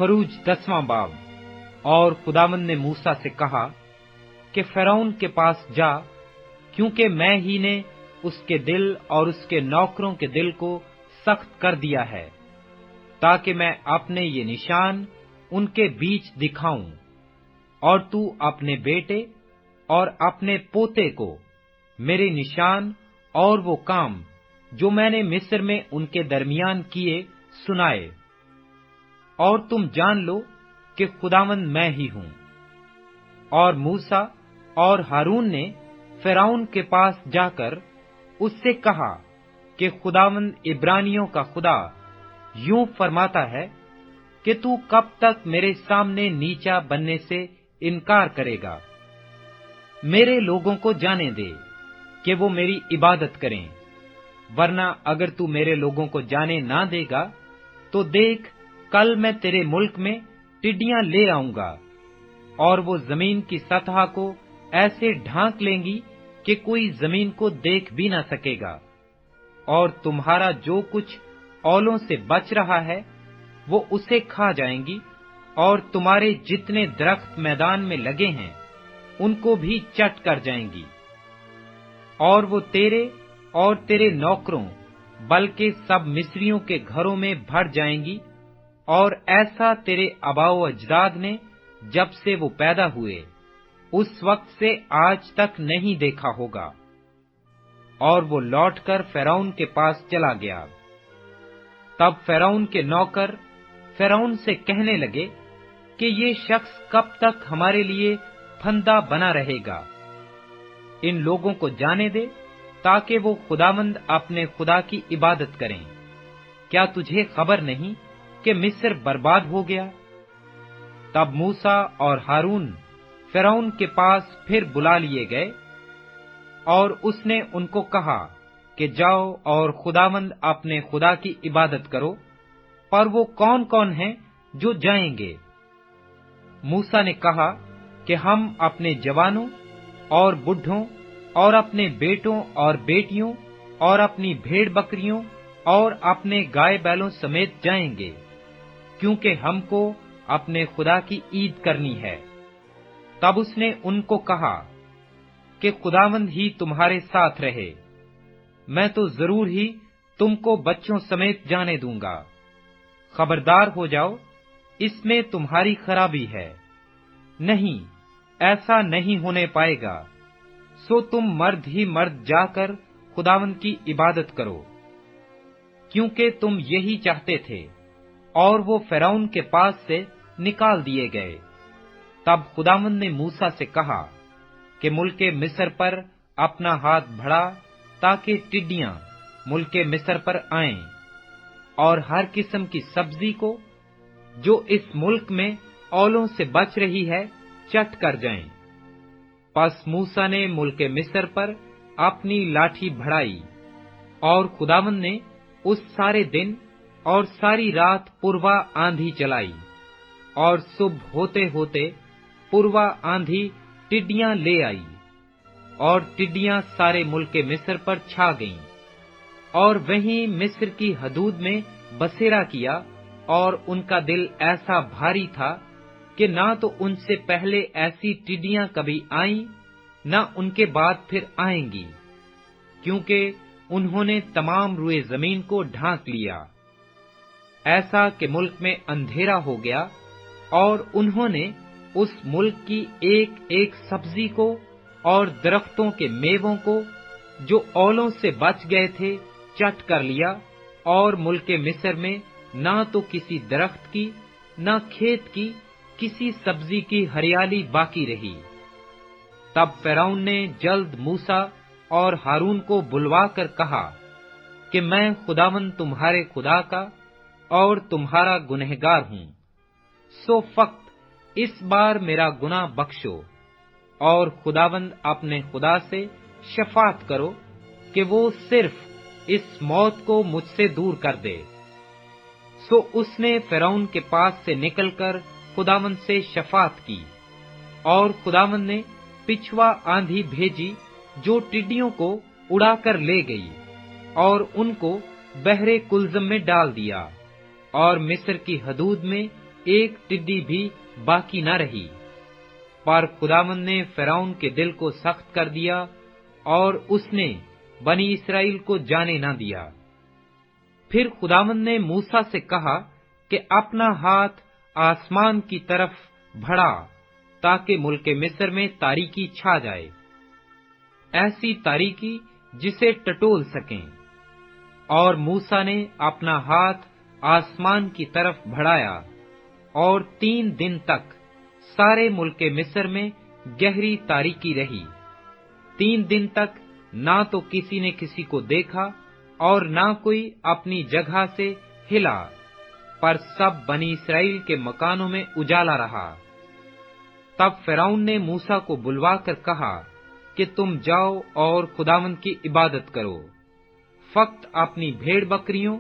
खरूज 10वां बाब। और खुदावंद ने मूसा से कहा कि फ़िरौन के पास जा, क्योंकि मैं ही ने उसके दिल और उसके नौकरों के दिल को सख्त कर दिया है, ताकि मैं अपने ये निशान उनके बीच दिखाऊं, और तू अपने बेटे और अपने पोते को मेरे निशान और वो काम जो मैंने मिस्र में उनके दरमियान किए सुनाए, और तुम जान लो कि खुदावंद मैं ही हूं। और मूसा और हारून ने फ़िरौन के पास जाकर उससे कहा कि खुदावंद इब्रानियों का खुदा यूं फरमाता है कि तू कब तक मेरे सामने नीचा बनने से इनकार करेगा। मेरे लोगों को जाने दे कि वो मेरी इबादत करें, वरना अगर तू मेरे लोगों को जाने ना देगा तो देख, कल मैं तेरे मुल्क में टिड्डियां ले आऊंगा, और वो जमीन की सतह को ऐसे ढांक लेंगी कि कोई जमीन को देख भी ना सकेगा, और तुम्हारा जो कुछ औलों से बच रहा है वो उसे खा जाएंगी, और तुम्हारे जितने दरख्त मैदान में लगे हैं उनको भी चट कर जाएंगी। और वो तेरे और तेरे नौकरों बल्कि सब मिस्रियों के घरों में भर जाएंगी, और ऐसा तेरे आबाओ अजदाद ने जब से वो पैदा हुए उस वक्त से आज तक नहीं देखा होगा। और वो लौटकर फ़िरौन के पास चला गया। तब फ़िरौन के नौकर फ़िरौन से कहने लगे कि ये शख्स कब तक हमारे लिए फंदा बना रहेगा। इन लोगों को जाने दे ताकि वो खुदावंद अपने खुदा की इबादत करें। क्या तुझे खबर नहीं कि मिस्र बर्बाद हो गया? तब मूसा और हारून फ़िरौन के पास फिर बुला लिए गए, और उसने उनको कहा कि जाओ और खुदावंद अपने खुदा की इबादत करो। पर वो कौन कौन हैं जो जाएंगे? मूसा ने कहा कि हम अपने जवानों और बुढ़ों और अपने बेटों और बेटियों और अपनी भेड़ बकरियों और अपने गाय बैलों समेत जाएंगे, क्योंकि हमको अपने खुदा की ईद करनी है। तब उसने उनको कहा कि खुदावंद ही तुम्हारे साथ रहे। मैं तो जरूर ही तुमको बच्चों समेत जाने दूंगा। खबरदार हो जाओ, इसमें तुम्हारी खराबी है। नहीं, ऐसा नहीं होने पाएगा। सो तुम मर्द ही मर्द जाकर खुदावंद की इबादत करो, क्योंकि तुम यही चाहते थे। और वो फ़िरौन के पास से निकाल दिए गए। तब खुदावंद ने मूसा से कहा कि मुल्के मिस्र पर अपना हाथ बढ़ा, ताकि टिड्डियां मुल्के मिस्र पर आएं, और हर किस्म की सब्जी को जो इस मुल्क में औलों से बच रही है चट कर जाएं। पस मूसा ने मुल्के मिस्र पर अपनी लाठी बढ़ाई, और खुदावंद ने उस सारे दिन और सारी रात पूर्वा आंधी चलाई, और सुबह होते होते पूर्वा आंधी टिड्डियां ले आई, और टिड्डियां सारे मुल्के मिस्र पर छा गईं, और वहीं मिस्र की हदूद में बसेरा किया। और उनका दिल ऐसा भारी था कि ना तो उनसे पहले ऐसी टिड्डियां कभी आईं, न उनके बाद फिर आएंगी, क्योंकि उन्होंने तमाम रुए जमीन को ढांक लिया, ऐसा कि मुल्क में अंधेरा हो गया। और उन्होंने उस मुल्क की एक एक सब्जी को और दरख्तों के मेवों को जो औलों से बच गए थे चट कर लिया, और मुल्के मिस्र में ना तो किसी दरख्त की न खेत की किसी सब्जी की हरियाली बाकी रही। तब फ़िरौन ने जल्द मूसा और हारून को बुलवा कर कहा कि मैं खुदावंद तुम्हारे खुदा का और तुम्हारा गुनहगार हूँ। सो फक्त इस बार मेरा गुनाह बख्शो, और खुदावंद अपने खुदा से शफात करो कि वो सिर्फ इस मौत को मुझसे दूर कर दे। सो उसने फ़िरौन के पास से निकलकर खुदावंद से शफात की, और खुदावंद ने पिछवा आंधी भेजी जो टिड्डियों को उड़ाकर ले गई, और उनको बहरे कुलज़म में डाल दिया, और मिस्र की हदूद में एक टिड्डी भी बाकी न रही। पर खुदावंद ने फिरौन के दिल को सख्त कर दिया और उसने बनी इस्राएल को जाने न दिया। फिर खुदावंद ने मूसा से कहा कि अपना हाथ आसमान की तरफ बढ़ा ताकि मुल्क मिस्र में तारीकी छा जाए, ऐसी तारीकी जिसे टटोल सकें। और मूसा ने अपना हाथ आसमान की तरफ बढ़ाया और 3 दिन तक सारे मुल्क मिस्र में गहरी तारीकी रही। 3 दिन तक ना तो किसी ने किसी को देखा और ना कोई अपनी जगह से हिला, पर सब बनी इस्राएल के मकानों में उजाला रहा। तब फिरौन ने मूसा को बुलवाकर कहा कि तुम जाओ और खुदावंद की इबादत करो, फक्त अपनी भेड़ बकरियों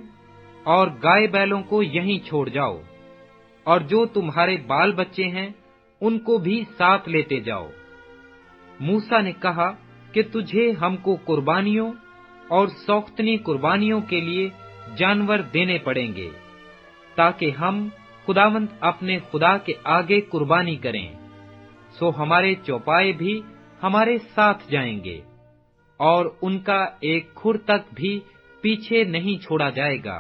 और गाय बैलों को यहीं छोड़ जाओ, और जो तुम्हारे बाल बच्चे हैं उनको भी साथ लेते जाओ। मूसा ने कहा कि तुझे हमको कुर्बानियों और सौख्तनी कुर्बानियों के लिए जानवर देने पड़ेंगे, ताकि हम खुदावंद अपने खुदा के आगे कुर्बानी करें। सो हमारे चौपाए भी हमारे साथ जाएंगे, और उनका एक खुर तक भी पीछे नहीं छोड़ा जाएगा,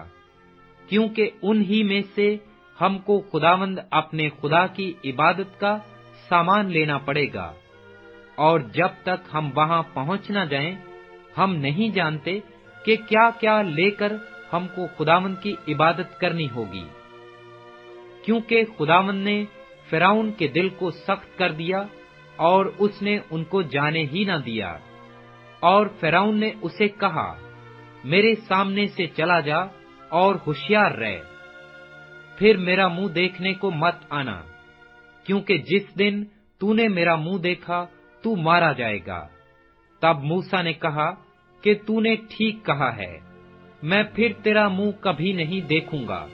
क्योंकि उन्हीं में से हमको खुदावंद अपने खुदा की इबादत का सामान लेना पड़ेगा। और जब तक हम वहां पहुंच न जाएं, हम नहीं जानते कि क्या क्या लेकर हमको खुदावंद की इबादत करनी होगी, क्योंकि खुदावंद ने फिरौन के दिल को सख्त कर दिया और उसने उनको जाने ही न दिया। और फिरौन ने उसे कहा, मेरे सामने से चला जा और होशियार रह, फिर मेरा मुंह देखने को मत आना, क्योंकि जिस दिन तूने मेरा मुंह देखा तू मारा जाएगा। तब मूसा ने कहा कि तूने ठीक कहा है, मैं फिर तेरा मुंह कभी नहीं देखूंगा।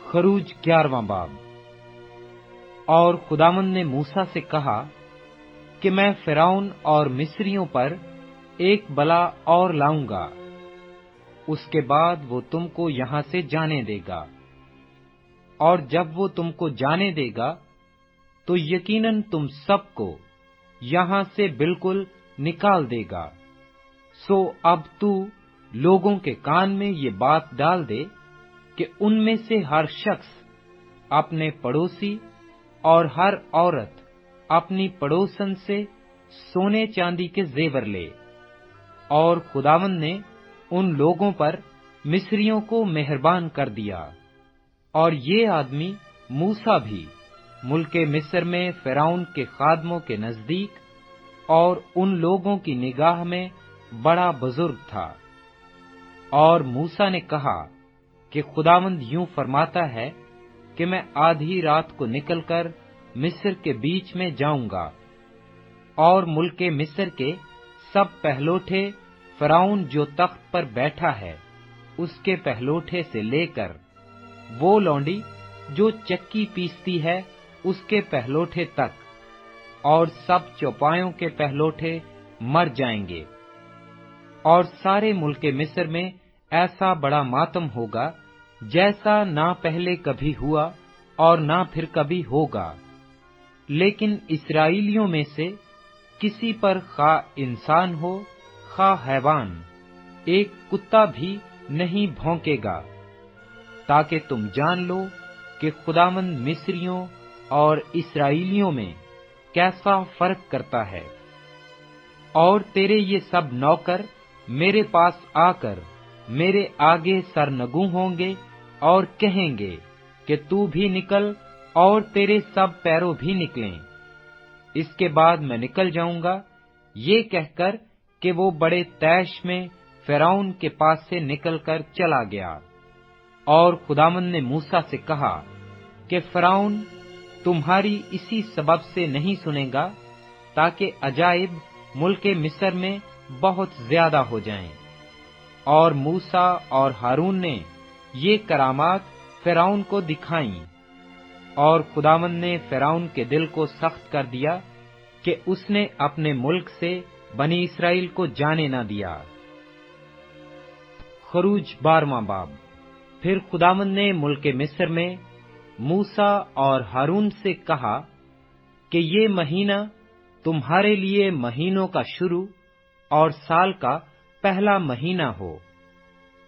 खरूज 11वां बाब। और खुदावंद ने मूसा से कहा कि मैं फिरौन और मिस्रियों पर एक बला और लाऊंगा, उसके बाद वो तुमको यहां से जाने देगा। और जब वो तुमको जाने देगा तो यकीनन तुम सबको यहां से बिल्कुल निकाल देगा। सो अब तू लोगों के कान में ये बात डाल दे कि उनमें से हर शख्स अपने पड़ोसी और हर औरत अपनी पड़ोसन से सोने चांदी के जेवर ले। और खुदावंद ने उन लोगों पर मिस्रियों को मेहरबान कर दिया। और ये आदमी मूसा भी मुल्के मिस्र में फिरौन के खादमों के नजदीक और उन लोगों की निगाह में बड़ा बुजुर्ग था। और मूसा ने कहा कि खुदावंद यूं फरमाता है कि मैं आधी रात को निकलकर मिस्र के बीच में जाऊंगा, और मुल्के मिस्र के सब पहलोठे फिरौन जो तख्त पर बैठा है उसके पहलोठे से लेकर वो लौंडी जो चक्की पीसती है उसके पहलोठे तक, और सब चौपायों के पहलोठे मर जाएंगे। और सारे मुल्के मिस्र में ऐसा बड़ा मातम होगा जैसा ना पहले कभी हुआ और ना फिर कभी होगा। लेकिन इस्राएलियों में से किसी पर खा इंसान हो खा हैवान, एक कुत्ता भी नहीं भौंकेगा, ताकि तुम जान लो कि खुदावंद मिस्रियों और इस्राएलियों में कैसा फर्क करता है। और तेरे ये सब नौकर मेरे पास आकर मेरे आगे सरनगू होंगे और कहेंगे कि तू भी निकल और तेरे सब पैरों भी निकलें। इसके बाद मैं निकल जाऊंगा, ये कहकर कि वो बड़े तैश में फिरौन के पास से निकलकर चला गया। और खुदावंद ने मूसा से कहा कि फिरौन तुम्हारी इसी सबब से नहीं सुनेगा, ताकि अजाइब मुल्के मिस्र में बहुत ज्यादा हो जाएं। और मूसा और हारून ने ये करामात फिरौन को दिखाई। और खुदावंद ने फिरौन के दिल को सख्त कर दिया कि उसने अपने मुल्क से बनी इस्राएल को जाने न दिया। खरूज 12वां बाब। फिर खुदावंद ने मुल्के मिस्र में موسیٰ اور ہارون سے کہا کہ یہ مہینہ تمہارے لیے مہینوں کا شروع اور سال کا پہلا مہینہ ہو۔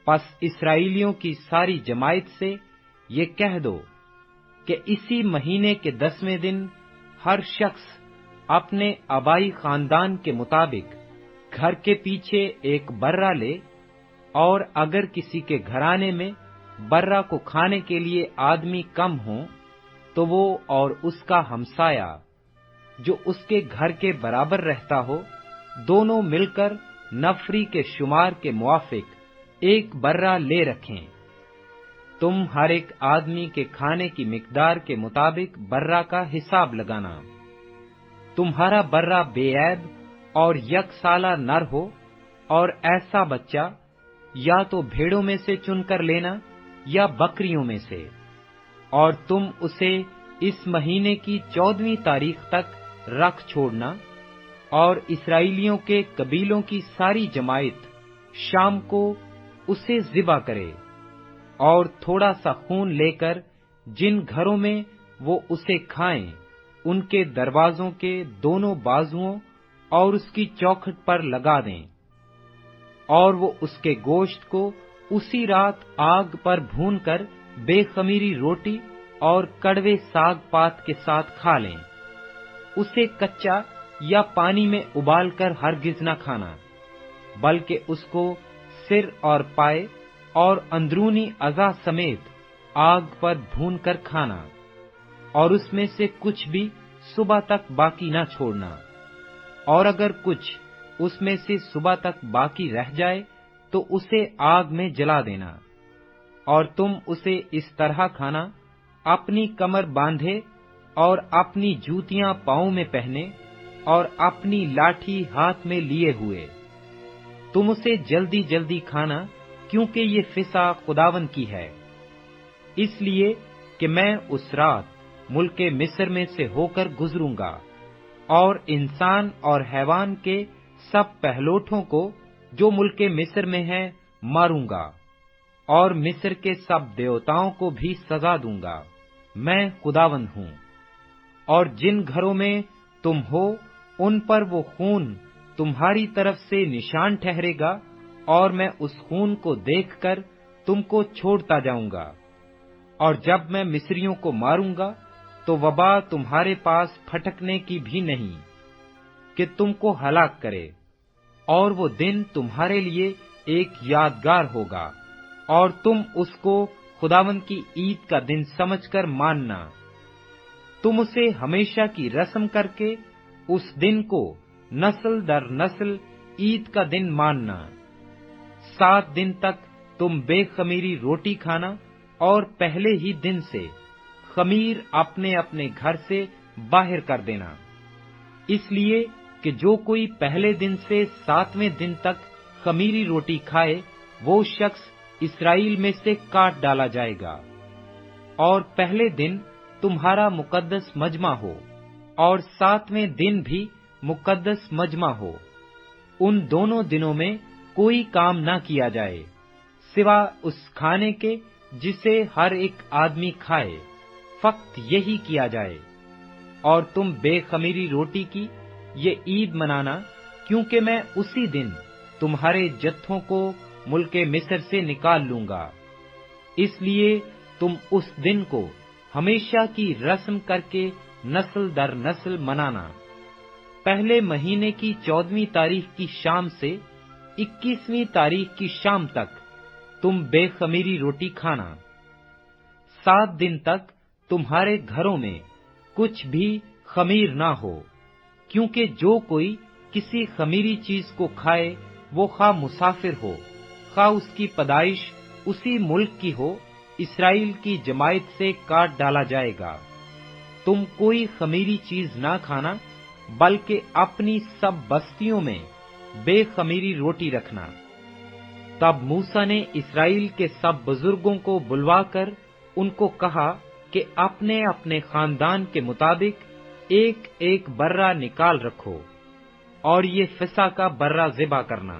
پس اسرائیلیوں کی ساری جماعت سے یہ کہہ دو کہ اسی مہینے کے 10ویں دن ہر شخص اپنے آبائی خاندان کے مطابق گھر کے پیچھے ایک برہ لے، اور اگر کسی کے گھرانے میں برہ کو کھانے کے لیے آدمی کم ہوں تو وہ اور اس کا ہمسایہ جو اس کے گھر کے برابر رہتا ہو، دونوں مل کر نفری کے شمار کے موافق ایک برہ لے رکھیں۔ تم ہر ایک آدمی کے کھانے کی مقدار کے مطابق برہ کا حساب لگانا۔ تمہارا برہ بے عیب اور یک سالہ نر ہو، اور ایسا بچہ یا تو بھیڑوں میں سے چن کر لینا یا بکریوں میں سے، اور تم اسے اس مہینے کی 14ویں تاریخ تک رکھ چھوڑنا، اور اسرائیلیوں کے قبیلوں کی ساری جماعت شام کو اسے ذبح کرے، اور تھوڑا سا خون لے کر جن گھروں میں وہ اسے کھائیں ان کے دروازوں کے دونوں بازوؤں اور اس کی چوکھٹ پر لگا دیں، اور وہ اس کے گوشت کو اسی رات آگ پر بھون کر بے خمیری روٹی اور کڑوے ساگ پات کے ساتھ کھا لیں۔ اسے کچا یا پانی میں ابال کر ہرگز نہ کھانا، بلکہ اس کو سر اور پائے اور اندرونی اعضاء سمیت آگ پر بھون کر کھانا، اور اس میں سے کچھ بھی صبح تک باقی نہ چھوڑنا، اور اگر کچھ اس میں سے صبح تک باقی رہ جائے تو اسے آگ میں جلا دینا، اور تم اسے اس طرح کھانا: اپنی کمر باندھے اور اپنی جوتیاں پاؤں میں پہنے اور اپنی لاٹھی ہاتھ میں لیے ہوئے۔ تم اسے جلدی جلدی کھانا، کیونکہ یہ فسح خداوند کی ہے، اس لیے کہ میں اس رات ملک مصر میں سے ہو کر گزروں گا، اور انسان اور حیوان کے سب پہلوٹوں کو جو ملک مصر میں ہیں ماروں گا، اور مصر کے سب دیوتاؤں کو بھی سزا دوں گا۔ میں خداوند ہوں۔ اور جن گھروں میں تم ہو ان پر وہ خون تمہاری طرف سے نشان ٹھہرے گا، اور میں اس خون کو دیکھ کر تم کو چھوڑتا جاؤں گا۔ اور جب میں مصریوں کو ماروں گا تو وبا تمہارے پاس پھٹکنے کی بھی نہیں کہ تم کو ہلاک کرے، اور وہ دن تمہارے لیے ایک یادگار ہوگا، اور تم اس کو خداوند کی عید کا دن سمجھ کر ماننا۔ تم اسے ہمیشہ کی رسم کر کے اس دن کو نسل در نسل عید کا دن ماننا۔ 7 دن تک تم بے خمیری روٹی کھانا، اور پہلے ہی دن سے خمیر اپنے اپنے گھر سے باہر کر دینا، اس لیے کہ جو کوئی پہلے دن سے 7ویں دن تک خمیری روٹی کھائے وہ شخص اسرائیل میں سے کاٹ ڈالا جائے گا۔ اور پہلے دن تمہارا مقدس مجمع ہو، اور 7ویں دن بھی مقدس مجمع ہو۔ ان دونوں دنوں میں کوئی کام نہ کیا جائے، سوا اس کھانے کے جسے ہر ایک آدمی کھائے، فقط یہی کیا جائے۔ اور تم بے خمیری روٹی کی یہ عید منانا، کیونکہ میں اسی دن تمہارے جتھوں کو ملک مصر سے نکال لوں گا، اس لیے تم اس دن کو ہمیشہ کی رسم کر کے نسل در نسل منانا۔ پہلے مہینے کی 14ویں تاریخ کی شام سے 21ویں تاریخ کی شام تک تم بے خمیری روٹی کھانا۔ 7 دن تک تمہارے گھروں میں کچھ بھی خمیر نہ ہو، کیونکہ جو کوئی کسی خمیری چیز کو کھائے وہ خواہ مسافر ہو، خواہ اس کی پیدائش اسی ملک کی ہو، اسرائیل کی جماعت سے کاٹ ڈالا جائے گا۔ تم کوئی خمیری چیز نہ کھانا، بلکہ اپنی سب بستیوں میں بے خمیری روٹی رکھنا۔ تب موسیٰ نے اسرائیل کے سب بزرگوں کو بلوا کر ان کو کہا کہ اپنے اپنے خاندان کے مطابق ایک ایک برہ نکال رکھو، اور یہ فسح کا برہ ذبح کرنا۔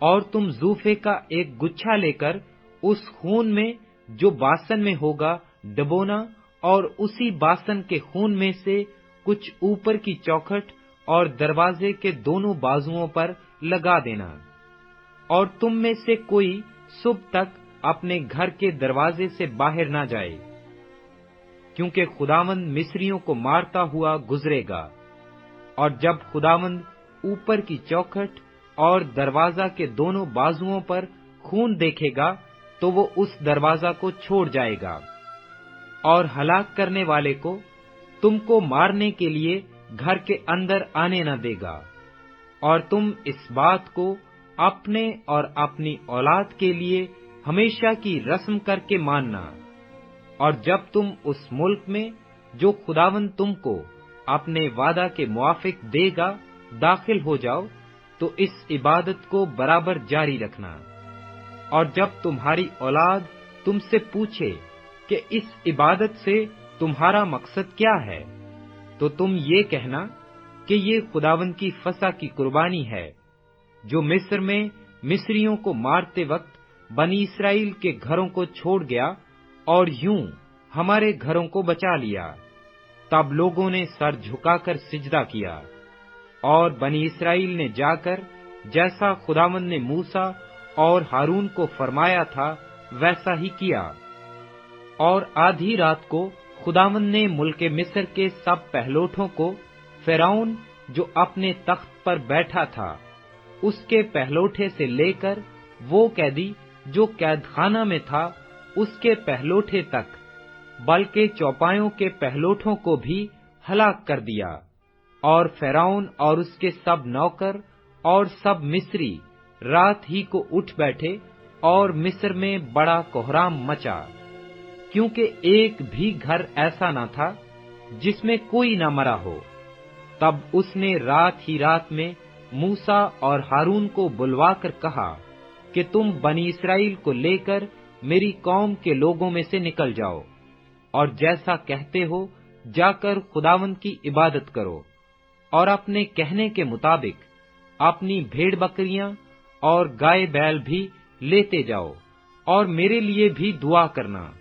اور تم زوفے کا ایک گچھا لے کر اس خون میں جو باسن میں ہوگا डबोना और उसी बासन के खून में से कुछ ऊपर की चौखट और दरवाजे के दोनों बाजुओं पर लगा देना। और तुम में से कोई सुबह तक अपने घर के दरवाजे से बाहर ना जाए, क्योंकि खुदावंद मिस्रियों को मारता हुआ गुजरेगा। और जब खुदावंद ऊपर की चौखट और दरवाजा के दोनों बाजुओं पर खून देखेगा तो वो उस दरवाजा को छोड़ जाएगा और हलाक करने वाले को तुमको मारने के लिए घर के अंदर आने न देगा। और तुम इस बात को अपने और अपनी औलाद के लिए हमेशा की रस्म करके मानना। और जब तुम उस मुल्क में जो खुदावंद तुमको अपने वादा के मुआफिक देगा दाखिल हो जाओ, तो इस इबादत को बराबर जारी रखना। और जब तुम्हारी औलाद तुमसे पूछे कि इस इबादत से तुम्हारा मकसद क्या है, तो तुम ये कहना कि ये खुदावंद की फसह की कुर्बानी है, जो मिस्र में मिस्रियों को मारते वक्त बनी इसराइल के घरों को छोड़ गया और यूं हमारे घरों को बचा लिया। तब लोगों ने सर झुकाकर सिजदा किया, और बनी इसराइल ने जाकर जैसा खुदावंद ने मूसा और हारून को फरमाया था वैसा ही किया। और आधी रात को खुदावंद ने मुल्के मिस्र के सब पहलोठों को, फिरौन जो अपने तख्त पर बैठा था उसके पहलोठे से लेकर वो कैदी जो कैदखाना में था उसके पहलोठे तक, बल्कि चौपायों के पहलोठों को भी हलाक कर दिया। और फिरौन और उसके सब नौकर और सब मिस्री रात ही को उठ बैठे, और मिस्र में बड़ा कोहराम मचा, क्योंकि एक भी घर ऐसा न था जिसमें कोई न मरा हो। तब उसने रात ही रात में मूसा और हारून को बुलवाकर कहा कि तुम बनी इसराइल को लेकर मेरी कौम के लोगों में से निकल जाओ, और जैसा कहते हो जाकर खुदावंद की इबादत करो, और अपने कहने के मुताबिक अपनी भेड़ बकरियां और गाय बैल भी लेते जाओ, और मेरे लिए भी दुआ करना।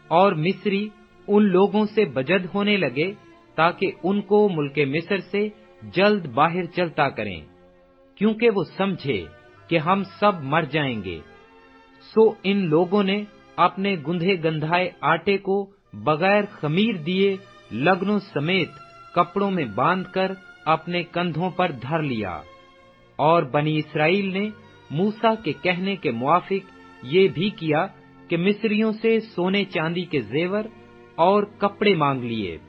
और मिस्री उन लोगों से बजद होने लगे ताकि उनको मुल्के मिस्र से जल्द बाहर चलता करें, क्योंकि वो समझे कि हम सब मर जाएंगे। सो इन लोगों ने अपने गुंधे गंधाए आटे को बगैर खमीर दिए लगनों समेत कपड़ों में बांधकर अपने कंधों पर धर लिया। और बनी इसराइल ने मूसा के कहने के मुआफिक ये भी किया कि मिस्रियों से सोने चांदी के जेवर और कपड़े मांग लिए।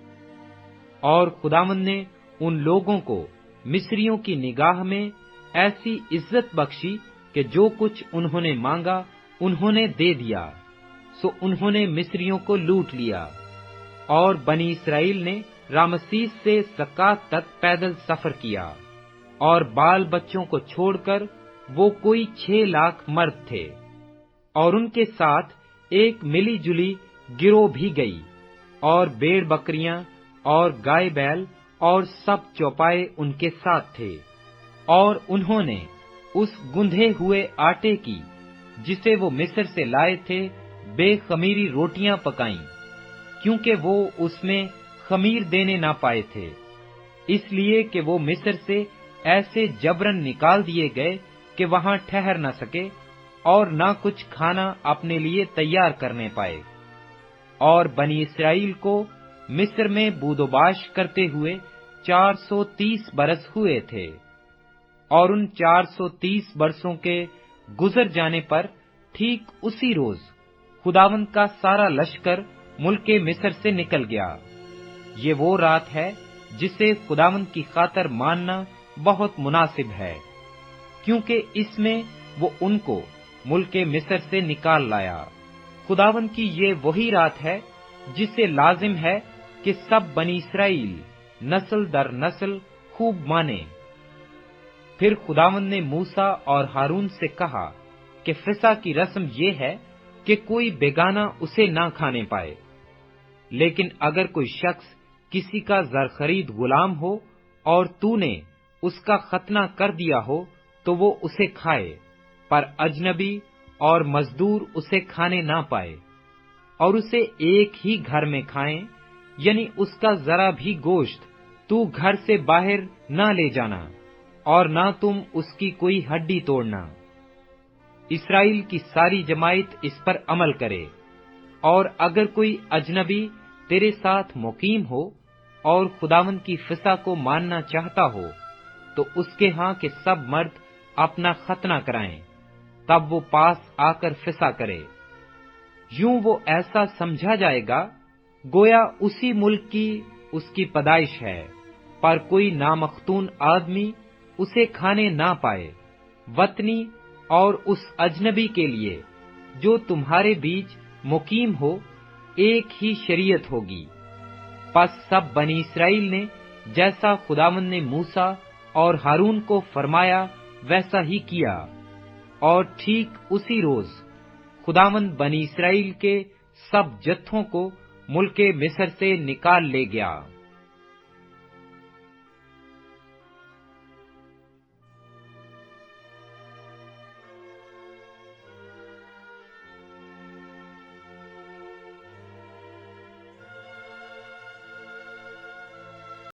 और खुदावंद ने उन लोगों को मिस्रियों की निगाह में ऐसी इज्जत बख्शी कि जो कुछ उन्होंने मांगा उन्होंने दे दिया। सो उन्होंने मिस्रियों को लूट लिया। और बनी इसराइल ने रामसीस से सकात तक पैदल सफर किया, और बाल बच्चों को छोड़कर वो कोई 6 लाख मर्द थे। और उनके साथ एक मिली जुली गिरोह भी गई, और भेड़ बकरियां और गाय बैल और सब चौपाए उनके साथ थे। और उन्होंने उस गुंधे हुए आटे की जिसे वो मिस्र से लाए थे बेखमीरी रोटियां पकाईं, क्योंकि वो उसमें खमीर देने ना पाए थे, इसलिए कि वो मिस्र से ऐसे जबरन निकाल दिए गए कि वहां ठहर न सके और न कुछ खाना अपने लिए तैयार करने पाए। और बनी इसराइल को मिस्र में बूदोबाश करते हुए 430 बरस हुए थे। और उन 430 बरसों के गुजर जाने पर ठीक उसी रोज खुदावंद का सारा लश्कर मुल्के मिस्र से निकल गया। ये वो रात है जिसे खुदावंद की खातर मानना बहुत मुनासिब है, क्योंकि इसमें वो उनको मुल्के मिस्र से निकाल लाया। खुदावंद की ये वही रात है जिसे लाजिम है कि सब बनी इसराइल नस्ल दर नस्ल खूब माने। फिर खुदावंद ने मूसा और हारून से कहा कि फिसा की रस्म ये है कि कोई बेगाना उसे ना खाने पाए, लेकिन अगर कोई शख्स किसी का जर खरीद गुलाम हो और तूने उसका खतना कर दिया हो तो वो उसे खाए, पर अजनबी और मजदूर उसे खाने ना पाए। اور اسے ایک ہی گھر میں کھائیں، یعنی اس کا ذرا بھی گوشت تو گھر سے باہر نہ لے جانا، اور نہ تم اس کی کوئی ہڈی توڑنا۔ اسرائیل کی ساری جماعت اس پر عمل کرے۔ اور اگر کوئی اجنبی تیرے ساتھ مقیم ہو اور خداوند کی فسح کو ماننا چاہتا ہو، تو اس کے ہاں کے سب مرد اپنا ختنہ کرائیں، تب وہ پاس آ کر فسح کرے۔ یوں وہ ایسا سمجھا جائے گا گویا اسی ملک کی اس کی پیدائش ہے، پر کوئی نامختون آدمی اسے کھانے نہ پائے۔ وطنی اور اس اجنبی کے لیے جو تمہارے بیچ مقیم ہو ایک ہی شریعت ہوگی۔ پس سب بنی اسرائیل نے جیسا خداوند نے موسیٰ اور ہارون کو فرمایا ویسا ہی کیا، اور ٹھیک اسی روز خداوند بنی اسرائیل کے سب جتھوں کو ملک مصر سے نکال لے گیا۔